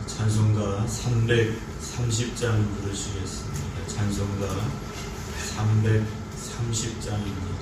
찬송가 330장 부르시겠습니다. 찬송가 330장입니다.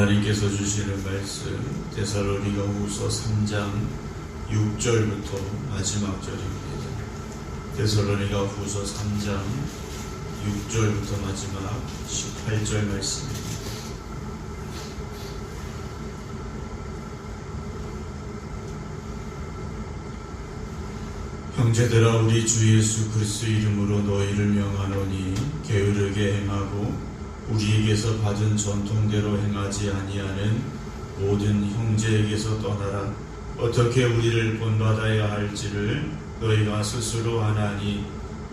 하나님께서 주시는 말씀 데살로니가후서 3장 6절부터 마지막 절입니다. 데살로니가후서 3장 6절부터 마지막 18절 말씀입니다. 형제들아, 우리 주 예수 그리스도 이름으로 너희를 명하노니 게으르게 행하고 우리에게서 받은 전통대로 행하지 아니하는 모든 형제에게서 떠나라. 어떻게 우리를 본받아야 할지를 너희가 스스로 아나니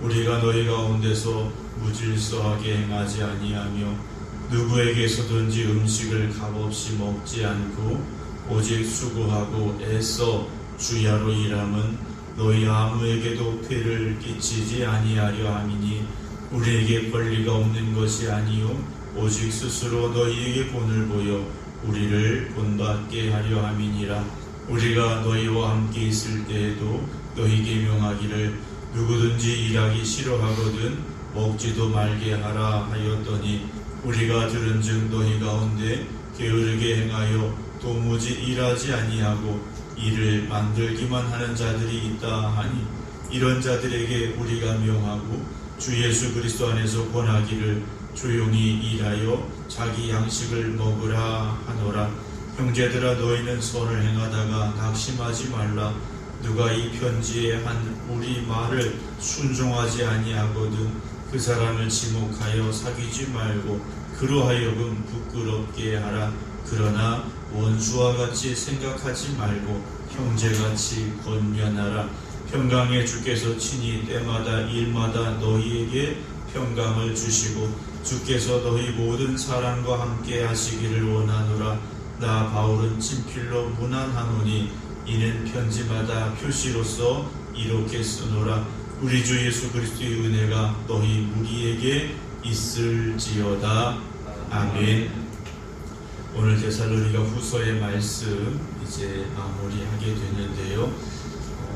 우리가 너희 가운데서 무질서하게 행하지 아니하며 누구에게서든지 음식을 값없이 먹지 않고 오직 수고하고 애써 주야로 일함은 너희 아무에게도 폐를 끼치지 아니하려 함이니 우리에게 권리가 없는 것이 아니요 오직 스스로 너희에게 본을 보여 우리를 본받게 하려 함이니라. 우리가 너희와 함께 있을 때에도 너희에게 명하기를 누구든지 일하기 싫어하거든 먹지도 말게 하라 하였더니 우리가 들은즉 너희 가운데 게으르게 행하여 도무지 일하지 아니하고 일을 만들기만 하는 자들이 있다 하니 이런 자들에게 우리가 명하고 주 예수 그리스도 안에서 권하기를 조용히 일하여 자기 양식을 먹으라 하노라. 형제들아, 너희는 선을 행하다가 낙심하지 말라. 누가 이 편지에 한 우리 말을 순종하지 아니하거든 그 사람을 지목하여 사귀지 말고 그로 하여금 부끄럽게 하라. 그러나 원수와 같이 생각하지 말고 형제같이 권면하라. 평강의 주께서 친히 때마다 일마다 너희에게 평강을 주시고 주께서 너희 모든 사랑과 함께 하시기를 원하노라. 나 바울은 친필로 문안하노니 이는 편지마다 표시로서 이렇게 쓰노라. 우리 주 예수 그리스도의 은혜가 너희 무리에게 있을지어다. 아멘. 오늘 데살로니가 후서의 말씀 이제 마무리하게 되는데요.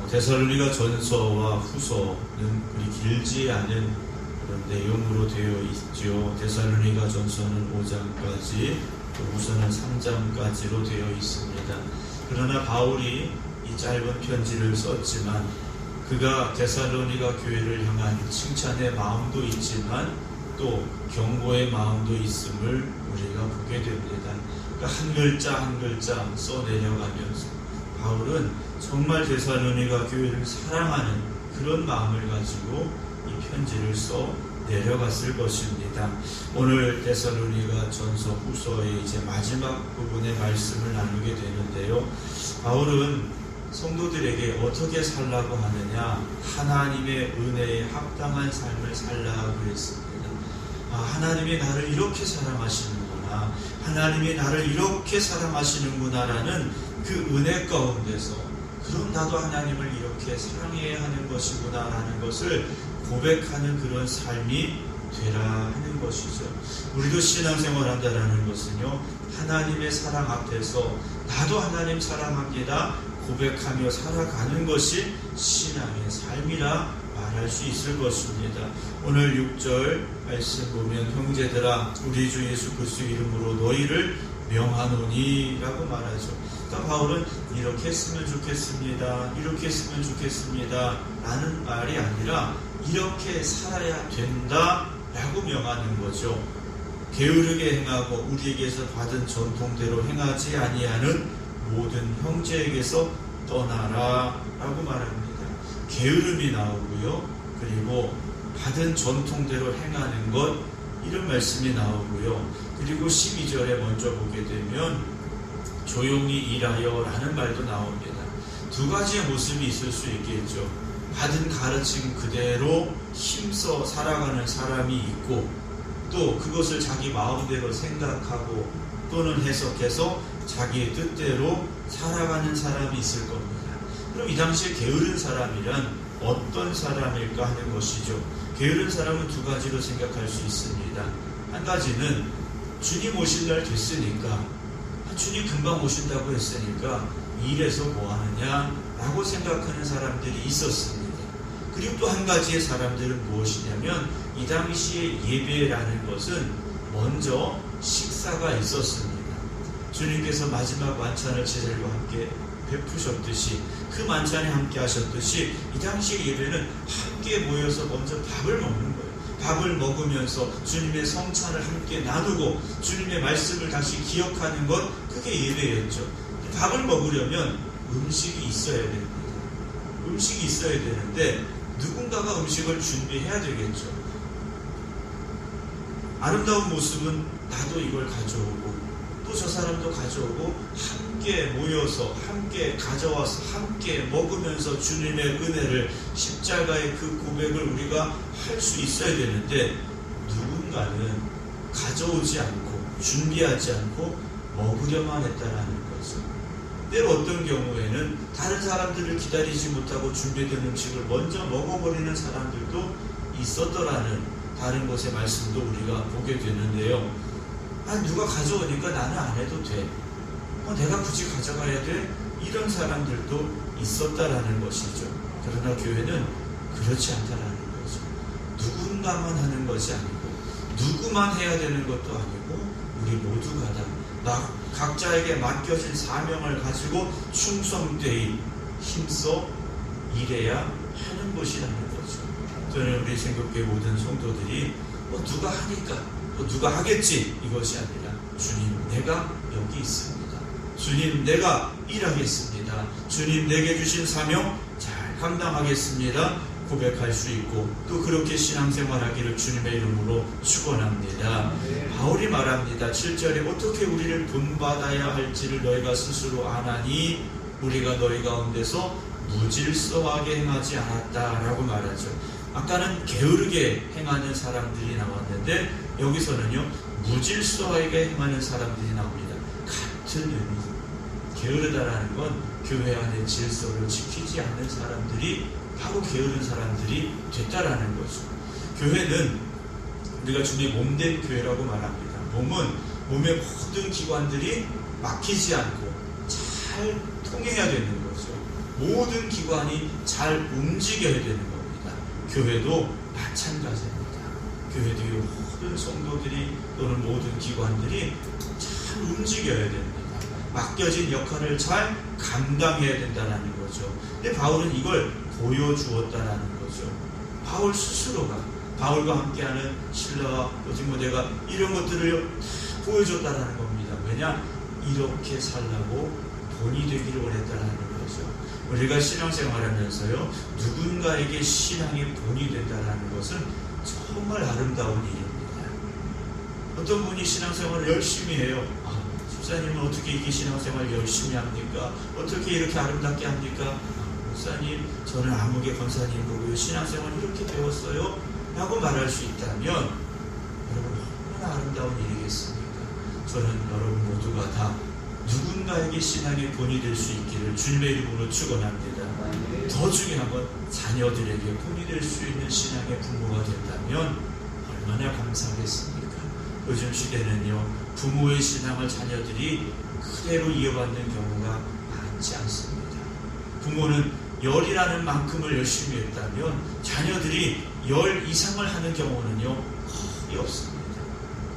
데살로니가 전서와 후서는 그리 길지 않은 그런 내용으로 되어 있죠. 데살로니가 전서는 5장까지, 또 후서는 3장까지로 되어 있습니다. 그러나 바울이 이 이 짧은 편지를 썼지만 그가 데살로니가 교회를 향한 칭찬의 마음도 있지만 또 경고의 마음도 있음을 우리가 보게 됩니다. 그러니까 한 글자 한 글자 써내려가면서 바울은 정말 데살로니가 교회를 사랑하는 그런 마음을 가지고 이 편지를 써 내려갔을 것입니다. 오늘 데살로니가 전서 후서의 이제 마지막 부분의 말씀을 나누게 되는데요. 바울은 성도들에게 어떻게 살라고 하느냐, 하나님의 은혜에 합당한 삶을 살라고 그랬습니다. 하나님이 나를 이렇게 사랑하시는구나, 하나님이 나를 이렇게 사랑하시는구나라는 그 은혜 가운데서 그럼 나도 하나님을 이렇게 사랑해야 하는 것이구나라는 것을 고백하는 그런 삶이 되라 하는 것이죠. 우리도 신앙생활 한다라는 것은요, 하나님의 사랑 앞에서 나도 하나님 사랑합니다 고백하며 살아가는 것이 신앙의 삶이라 말할 수 있을 것입니다. 오늘 6절 말씀 보면 형제들아 우리 주 예수 그리스도 이름으로 너희를 명하노니 라고 말하죠. 그러니까 바울은 이렇게 했으면 좋겠습니다, 이렇게 했으면 좋겠습니다 라는 말이 아니라 이렇게 살아야 된다 라고 명하는 거죠. 게으르게 행하고 우리에게서 받은 전통대로 행하지 아니하는 모든 형제에게서 떠나라 라고 말합니다. 게으름이 나오고요, 그리고 받은 전통대로 행하는 것, 이런 말씀이 나오고요. 그리고 12절에 먼저 보게 되면 조용히 일하여 라는 말도 나옵니다. 두 가지의 모습이 있을 수 있겠죠. 받은 가르침 그대로 힘써 살아가는 사람이 있고, 또 그것을 자기 마음대로 생각하고 또는 해석해서 자기의 뜻대로 살아가는 사람이 있을 겁니다. 그럼 이 당시에 게으른 사람이란 어떤 사람일까 하는 것이죠. 게으른 사람은 두 가지로 생각할 수 있습니다. 한 가지는 주님 오실 날 됐으니까, 주님 금방 오신다고 했으니까 일해서 뭐 하느냐 라고 생각하는 사람들이 있었습니다. 그리고 또 한 가지의 사람들은 무엇이냐면, 이 당시에 예배라는 것은 먼저 식사가 있었습니다. 주님께서 마지막 만찬을 제자들과 함께 베푸셨듯이, 그 만찬에 함께 하셨듯이 이 당시의 예배는 함께 모여서 먼저 밥을 먹는 거예요. 밥을 먹으면서 주님의 성찬을 함께 나누고 주님의 말씀을 다시 기억하는 것, 그게 예배였죠. 밥을 먹으려면 음식이 있어야 됩니다. 음식이 있어야 되는데 누군가가 음식을 준비해야 되겠죠. 아름다운 모습은 나도 이걸 가져오고 또 저 사람도 가져오고 함께 모여서 함께 가져와서 함께 먹으면서 주님의 은혜를, 십자가의 그 고백을 우리가 할 수 있어야 되는데, 누군가는 가져오지 않고 준비하지 않고 먹으려만 했다라는 거죠. 때로 어떤 경우에는 다른 사람들을 기다리지 못하고 준비된 음식을 먼저 먹어버리는 사람들도 있었더라는 다른 곳의 말씀도 우리가 보게 되는데요. 누가 가져오니까 나는 안 해도 돼, 내가 굳이 가져가야 돼, 이런 사람들도 있었다라는 것이죠. 그러나 교회는 그렇지 않다라는 거죠. 누군가만 하는 것이 아니고 누구만 해야 되는 것도 아니고 우리 모두가 다 각자에게 맡겨진 사명을 가지고 충성되이 힘써 일해야 하는 것이라는 거죠. 저는 우리 생각교회 모든 성도들이 누가 하니까 누가 하겠지 이것이 아니라, 주님 내가 여기 있습니다, 주님 내가 일하겠습니다, 주님 내게 주신 사명 잘 감당하겠습니다 고백할 수 있고, 또 그렇게 신앙생활하기를 주님의 이름으로 축원합니다. 바울이 말합니다. 7절에 어떻게 우리를 본받아야 할지를 너희가 스스로 아나니 우리가 너희 가운데서 무질서하게 행하지 않았다라고 말하죠. 아까는 게으르게 행하는 사람들이 나왔는데 여기서는요, 무질서하게 행하는 사람들이 나옵니다. 같은 의미. 게으르다라는 건 교회 안의 질서를 지키지 않는 사람들이 바로 게으른 사람들이 됐다라는 거죠. 교회는 우리가 주님의 몸된 교회라고 말합니다. 몸의 모든 기관들이 막히지 않고 잘 통해야 되는 거죠. 모든 기관이 잘 움직여야 되는 겁니다. 교회도 마찬가지입니다. 교회도 모든 성도들이 또는 모든 기관들이 잘 움직여야 됩니다. 맡겨진 역할을 잘 감당해야 된다는 거죠. 거죠. 근데 바울은 이걸 보여주었다라는 거죠. 바울 스스로가 바울과 함께하는 실라와 디모데가 이런 것들을 보여줬다라는 겁니다. 왜냐? 이렇게 살라고 본이 되기를 원했다라는 거죠. 우리가 신앙생활하면서요, 누군가에게 신앙의 본이 된다라는 것은 정말 아름다운 일입니다. 어떤 분이 신앙생활을 열심히 해요. 집사님은 어떻게 이렇게 신앙생활 열심히 합니까? 어떻게 이렇게 아름답게 합니까? 목사님, 저는 아무개 권사님 보고요, 신앙생활 이렇게 배웠어요 라고 말할 수 있다면 여러분, 얼마나 아름다운 일이겠습니까? 저는 여러분 모두가 다 누군가에게 신앙의 본이 될 수 있기를 주님의 이름으로 축원합니다. 더 중요한 건 자녀들에게 본이 될 수 있는 신앙의 부모가 된다면 얼마나 감사하겠습니까? 요즘 시대는요, 부모의 신앙을 자녀들이 그대로 이어받는 경우가 많지 않습니다. 부모는 열이라는 만큼을 열심히 했다면 자녀들이 열 이상을 하는 경우는요, 거의 없습니다.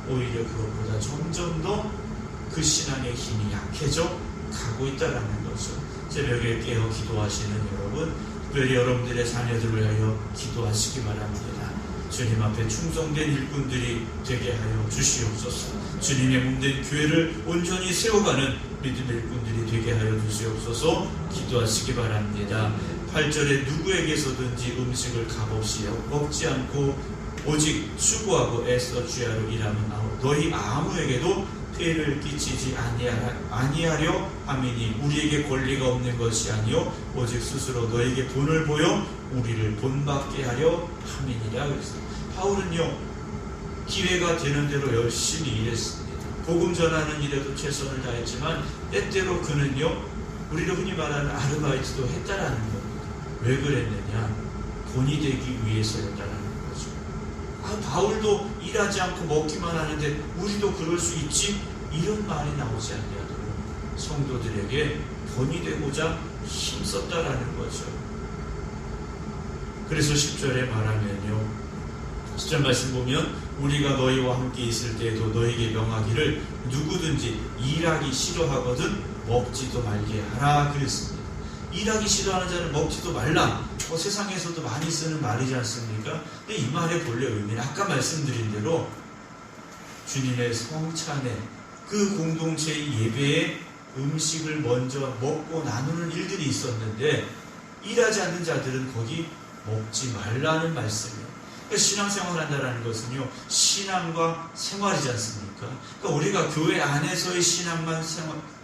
오히려 그것보다 점점 더 그 신앙의 힘이 약해져 가고 있다는 거죠. 새벽에 깨어 기도하시는 여러분, 특별히 여러분들의 자녀들을 위하여 기도하시기 바랍니다. 주님 앞에 충성된 일꾼들이 되게 하여 주시옵소서. 주님의 몸된 교회를 온전히 세워가는 믿음의 일꾼들이 되게 하여 주시옵소서. 기도하시기 바랍니다. 8절에 누구에게서든지 음식을 값없이 먹지 않고 오직 수고하고 애써 주야로 일하면 너희 아무에게도 폐를 끼치지 아니하려 함이니 우리에게 권리가 없는 것이 아니요 오직 스스로 너에게 본을 보여 우리를 본받게 하려 함이니라. 그래서 바울은요, 기회가 되는 대로 열심히 일했습니다. 복음 전하는 일에도 최선을 다했지만 때때로 그는요, 우리가 흔히 말하는 아르바이트도 했다라는 겁니다. 왜 그랬느냐? 본이 되기 위해서였다라는 거죠. 바울도 일하지 않고 먹기만 하는데 우리도 그럴 수 있지? 이런 말이 나오지 않냐도록 성도들에게 본이 되고자 힘썼다라는 거죠. 그래서 10절에 말하면요, 10절 말씀 보면 우리가 너희와 함께 있을 때에도 너희에게 명하기를 누구든지 일하기 싫어하거든 먹지도 말게 하라 그랬습니다. 일하기 싫어하는 자는 먹지도 말라. 세상에서도 많이 쓰는 말이지 않습니까? 근데 이 말의 본래 의미는 아까 말씀드린 대로 주님의 성찬에 그 공동체의 예배에 음식을 먼저 먹고 나누는 일들이 있었는데 일하지 않는 자들은 거기 먹지 말라는 말씀이에요. 그러니까 신앙생활 한다는 것은요, 신앙과 생활이지 않습니까? 그러니까 우리가 교회 안에서의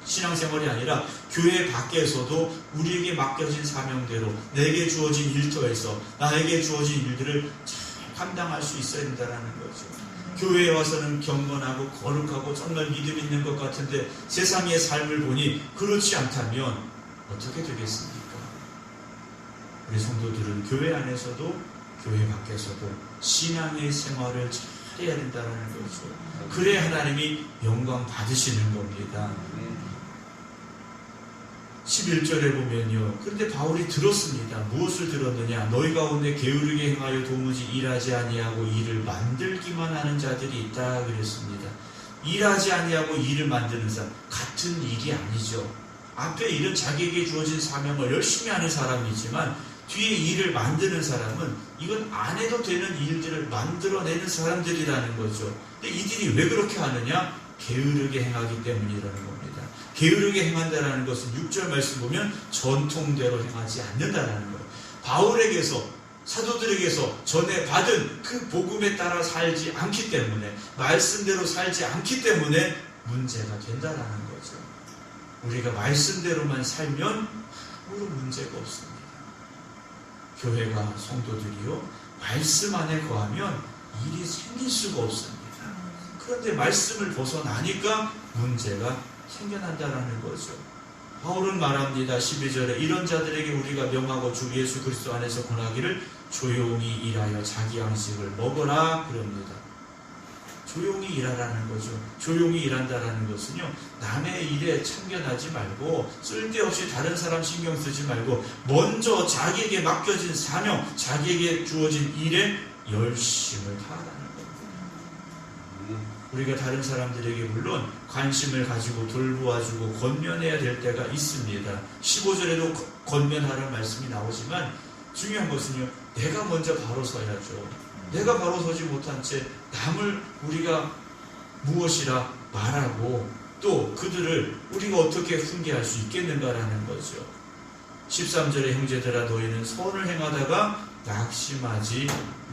신앙생활이 아니라 교회 밖에서도 우리에게 맡겨진 사명대로 내게 주어진 일터에서 나에게 주어진 일들을 잘 감당할 수 있어야 된다는 거죠. 교회에 와서는 경건하고 거룩하고 정말 믿음 있는 것 같은데 세상의 삶을 보니 그렇지 않다면 어떻게 되겠습니까? 우리 성도들은 교회 안에서도 교회 밖에서도 신앙의 생활을 잘해야 된다는 거죠. 그래야 하나님이 영광 받으시는 겁니다. 11절에 보면요, 그런데 바울이 들었습니다. 무엇을 들었느냐? 너희 가운데 게으르게 행하여 도무지 일하지 아니하고 일을 만들기만 하는 자들이 있다 그랬습니다. 일하지 아니하고 일을 만드는 사람, 같은 일이 아니죠. 앞에 일은 자기에게 주어진 사명을 열심히 하는 사람이지만 뒤에 일을 만드는 사람은 이건 안 해도 되는 일들을 만들어내는 사람들이라는 거죠. 근데 이들이 왜 그렇게 하느냐? 게으르게 행하기 때문이라는 겁니다. 게으르게 행한다는 것은 6절 말씀 보면 전통대로 행하지 않는다는 거예요. 바울에게서, 사도들에게서 전해 받은 그 복음에 따라 살지 않기 때문에, 말씀대로 살지 않기 때문에 문제가 된다는 거죠. 우리가 말씀대로만 살면 아무런 문제가 없습니다. 교회가, 성도들이요, 말씀 안에 거하면 일이 생길 수가 없습니다. 그런데 말씀을 벗어나니까 문제가 생겨난다는 거죠. 바울은 말합니다. 12절에 이런 자들에게 우리가 명하고 주 예수 그리스도 안에서 권하기를 조용히 일하여 자기 양식을 먹어라 그럽니다. 조용히 일하라는 거죠. 조용히 일한다라는 것은요, 남의 일에 참견하지 말고 쓸데없이 다른 사람 신경 쓰지 말고 먼저 자기에게 맡겨진 사명, 자기에게 주어진 일에 열심을 다하라는 겁니다. 우리가 다른 사람들에게 물론 관심을 가지고 돌보아주고 권면해야 될 때가 있습니다. 15절에도 권면하라는 말씀이 나오지만 중요한 것은요, 내가 먼저 바로 서야죠. 내가 바로 서지 못한 채 남을 우리가 무엇이라 말하고 또 그들을 우리가 어떻게 훈계할 수 있겠는가라는 거죠. 13절에 형제들아 너희는 선을 행하다가 낙심하지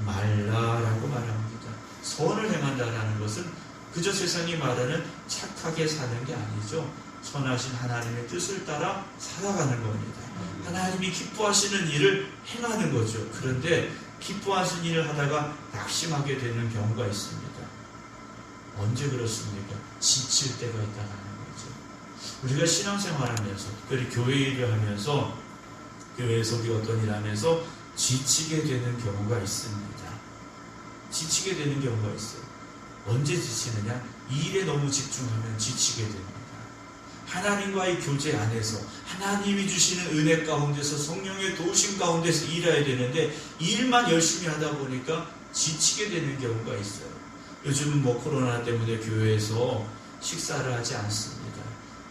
말라라고 말합니다. 선을 행한다라는 것은 그저 세상이 말하는 착하게 사는 게 아니죠. 선하신 하나님의 뜻을 따라 살아가는 겁니다. 하나님이 기뻐하시는 일을 행하는 거죠. 그런데 기뻐하시는 일을 하다가 낙심하게 되는 경우가 있습니다. 언제 그렇습니까? 지칠 때가 있다는 거죠. 우리가 신앙생활하면서 특별히 교회 일을 하면서 교회에서 우리 어떤 일을 하면서 지치게 되는 경우가 있습니다. 지치게 되는 경우가 있어요. 언제 지치느냐? 이 일에 너무 집중하면 지치게 됩니다. 하나님과의 교제 안에서 하나님이 주시는 은혜 가운데서 성령의 도우심 가운데서 일해야 되는데 일만 열심히 하다 보니까 지치게 되는 경우가 있어요. 요즘은 코로나 때문에 교회에서 식사를 하지 않습니다.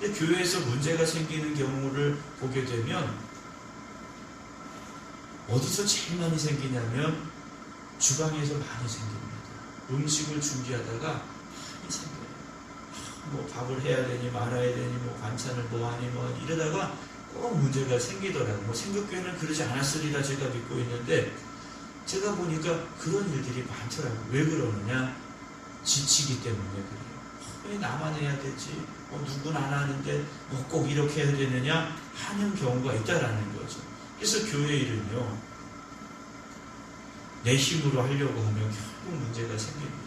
근데 교회에서 문제가 생기는 경우를 보게 되면 어디서 제일 많이 생기냐면 주방에서 많이 생깁니다. 음식을 준비하다가 많이 생겨요. 밥을 해야 되니 말아야 되니 반찬을 하니 이러다가 꼭 문제가 생기더라고요. 생각교회는 그러지 않았으리라 제가 믿고 있는데 제가 보니까 그런 일들이 많더라고요. 왜 그러느냐? 지치기 때문에 그래요. 왜 나만 해야 되지? 누군 안 하는데 꼭 이렇게 해야 되느냐? 하는 경우가 있다라는 거죠. 그래서 교회 일은요, 내 힘으로 하려고 하면 결국 문제가 생깁니다.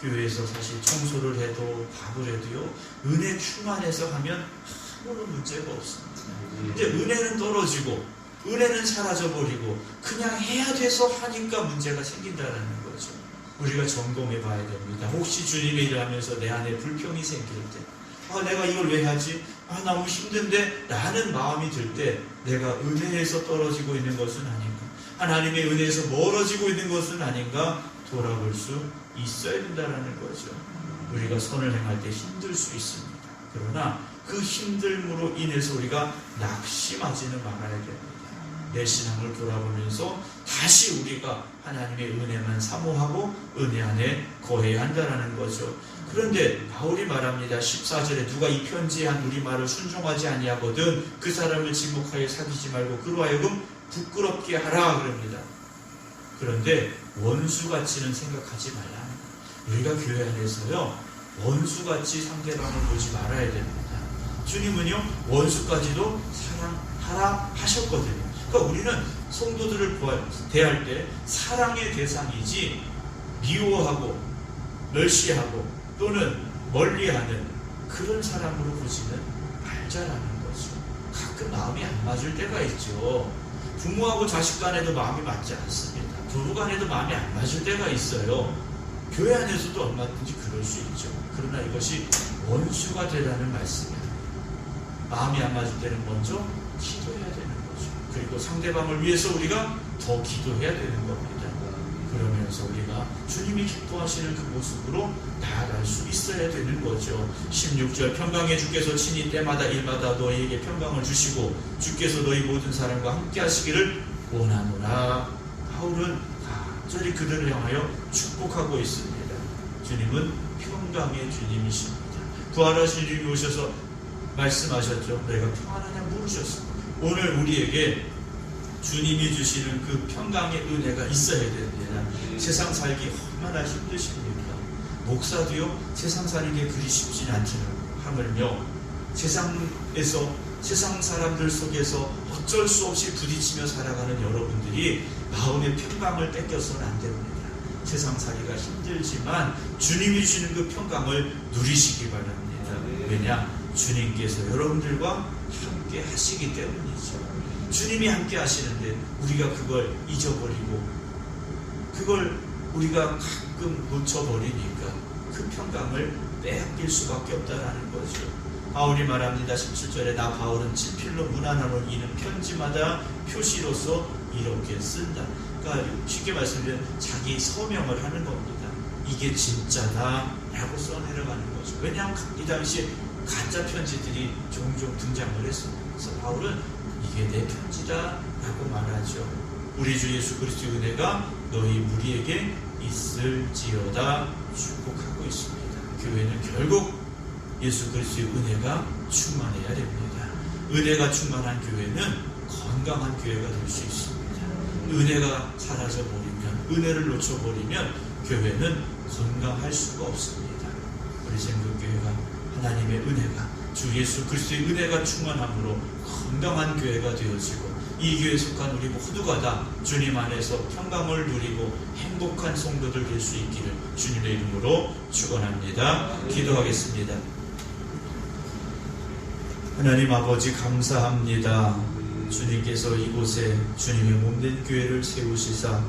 교회에서 사실 청소를 해도 밥을 해도요, 은혜 충만해서 하면 아무런 문제가 없습니다. 근데 은혜는 떨어지고 은혜는 사라져버리고 그냥 해야 돼서 하니까 문제가 생긴다는 거죠. 우리가 점검해 봐야 됩니다. 혹시 주님의 일을 하면서 내 안에 불평이 생길 때, 내가 이걸 왜 하지? 너무 힘든데 라는 마음이 들 때 내가 은혜에서 떨어지고 있는 것은 아닌가? 하나님의 은혜에서 멀어지고 있는 것은 아닌가? 돌아볼 수 있어야 된다는 거죠. 우리가 선을 행할 때 힘들 수 있습니다. 그러나 그 힘듦으로 인해서 우리가 낙심하지는 말아야 됩니다. 내 신앙을 돌아보면서 다시 우리가 하나님의 은혜만 사모하고 은혜 안에 거해야 한다는 거죠. 그런데 바울이 말합니다. 14절에 누가 이 편지한 우리 말을 순종하지 아니하거든 그 사람을 지목하여 사귀지 말고 그로 하여금 부끄럽게 하라 그럽니다. 그런데 원수같이는 생각하지 말라. 우리가 교회 안에서요, 원수같이 상대방을 보지 말아야 됩니다. 주님은요, 원수까지도 사랑하라 하셨거든요. 그러니까 우리는 성도들을 대할 때 사랑의 대상이지 미워하고 멸시하고 또는 멀리하는 그런 사람으로 보지는 말자라는 거죠. 가끔 마음이 안 맞을 때가 있죠. 부모하고 자식 간에도 마음이 맞지 않습니다. 부부 간에도 마음이 안 맞을 때가 있어요. 교회 안에서도 얼마든지 그럴 수 있죠. 그러나 이것이 원수가 되라는 말씀이에요. 마음이 안 맞을 때는 먼저 기도해야 되는 거죠. 그리고 상대방을 위해서 우리가 더 기도해야 되는 겁니다. 그러면서 우리가 주님이 기뻐하시는 그 모습으로 나아갈 수 있어야 되는 거죠. 16절 평강의 주께서 친히 때마다 일마다 너희에게 평강을 주시고 주께서 너희 모든 사람과 함께 하시기를 원하노라. 바울은 간절히 그들을 향하여 축복하고 있습니다. 주님은 평강의 주님이십니다. 부활하신 주님이 오셔서 말씀하셨죠. 내가 평안하냐 물으셨습니다. 오늘 우리에게 주님이 주시는 그 평강의 은혜가 있어야 됩니다. 세상 살기 얼마나 힘드십니까? 목사도요, 세상 사는 게 그리 쉽진 않더라고요. 세상에서 세상 사람들 속에서 어쩔 수 없이 부딪히며 살아가는 여러분들이 마음의 평강을 뺏겨서는 안 됩니다. 세상 살기가 힘들지만 주님이 주는 그 평강을 누리시기 바랍니다. 왜냐? 주님께서 여러분들과 함께 하시기 때문이죠. 주님이 함께 하시는데 우리가 그걸 잊어버리고 그걸 우리가 가끔 놓쳐버리니까 그 평강을 빼앗길 수밖에 없다라는 거죠. 바울이 말합니다. 17절에 나 바울은 친필로 문안하노니 이는 편지마다 표시로서 이렇게 쓴다. 그러니까 쉽게 말씀드리면 자기 서명을 하는 겁니다. 이게 진짜다 라고 써내려가는 거죠. 왜냐하면 이 당시에 가짜 편지들이 종종 등장을 했어요. 그래서 바울은 이게 내 편지다 라고 말하죠. 우리 주 예수 그리스도의 은혜가 너희 무리에게 있을지어다 축복하고 있습니다. 교회는 결국 예수 그리스도의 은혜가 충만해야 됩니다. 은혜가 충만한 교회는 건강한 교회가 될 수 있습니다. 은혜가 사라져버리면, 은혜를 놓쳐버리면 교회는 건강할 수가 없습니다. 우리 생명교회가 하나님의 은혜가, 주 예수 그리스도의 은혜가 충만함으로 건강한 교회가 되어지고, 이 교회에 속한 우리 모두가 다 주님 안에서 평강을 누리고 행복한 성도들 될 수 있기를 주님의 이름으로 축원합니다. 기도하겠습니다. 하나님 아버지 감사합니다. 주님께서 이곳에 주님의 몸된 교회를 세우시사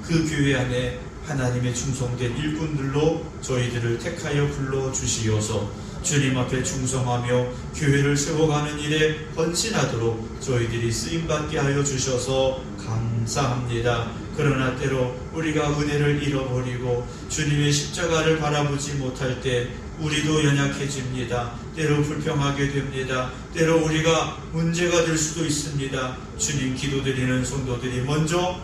그 교회 안에 하나님의 충성된 일꾼들로 저희들을 택하여 불러주시어서 주님 앞에 충성하며 교회를 세워가는 일에 헌신하도록 저희들이 쓰임받게 하여 주셔서 감사합니다. 그러나 때로 우리가 은혜를 잃어버리고 주님의 십자가를 바라보지 못할 때 우리도 연약해집니다. 때로 불평하게 됩니다. 때로 우리가 문제가 될 수도 있습니다. 주님 기도드리는 성도들이 먼저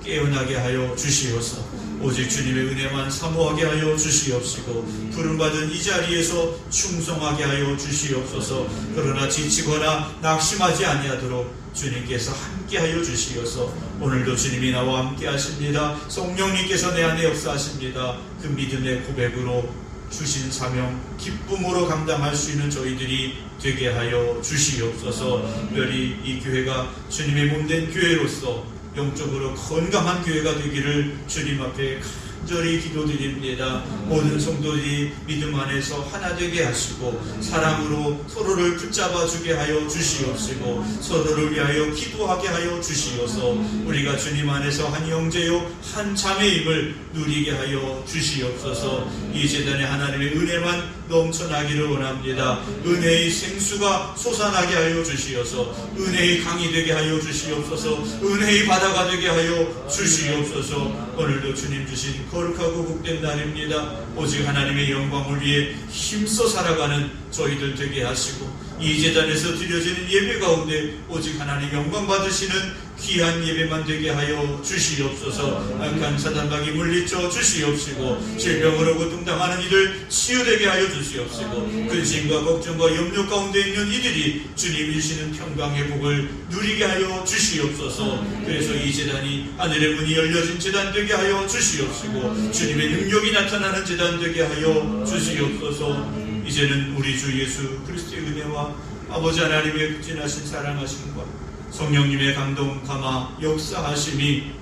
깨어나게 하여 주시옵소서. 오직 주님의 은혜만 사모하게 하여 주시옵시고 부름받은 이 자리에서 충성하게 하여 주시옵소서. 그러나 지치거나 낙심하지 아니하도록 주님께서 함께하여 주시어서 오늘도 주님이 나와 함께 하십니다. 성령님께서 내 안에 역사하십니다. 그 믿음의 고백으로 주신 사명 기쁨으로 감당할 수 있는 저희들이 되게 하여 주시옵소서. 특별히 이 교회가 주님의 몸된 교회로서 영적으로 건강한 교회가 되기를 주님 앞에 간절히 기도드립니다. 모든 성도들이 믿음 안에서 하나 되게 하시고 사랑으로 서로를 붙잡아 주게 하여 주시옵시고 서로를 위하여 기도하게 하여 주시어서 우리가 주님 안에서 한 형제요 한 자매임을 누리게 하여 주시옵소서. 이 재단에 하나님의 은혜만 넘쳐나기를 원합니다. 은혜의 생수가 솟아나게 하여 주시어서 은혜의 강이 되게 하여 주시옵소서. 은혜의 바다가 되게 하여 주시옵소서. 오늘도 주님 주신 거룩하고 복된 날입니다. 오직 하나님의 영광을 위해 힘써 살아가는 저희들 되게 하시고 이 재단에서 드려지는 예배 가운데 오직 하나님 영광 받으시는 귀한 예배만 되게 하여 주시옵소서. 악한 사단방이 물리쳐 주시옵시고 질병으로 고통당하는 이들 치유되게 하여 주시옵시고 근심과 걱정과 염려 가운데 있는 이들이 주님 주시는 평강의 복을 누리게 하여 주시옵소서. 그래서 이 재단이 하늘의 문이 열려진 재단 되게 하여 주시옵시고 주님의 능력이 나타나는 재단 되게 하여 주시옵소서. 이제는 우리 주 예수 그리스도의 은혜와 아버지 하나님의 극진하신 사랑하심과 성령님의 감동 감화 역사하심이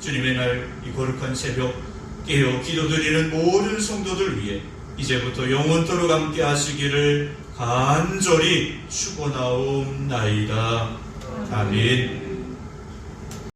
주님의 날 이 거룩한 새벽 깨어 기도드리는 모든 성도들 위해 이제부터 영원토록 함께 하시기를 간절히 축원하옵나이다. 아멘.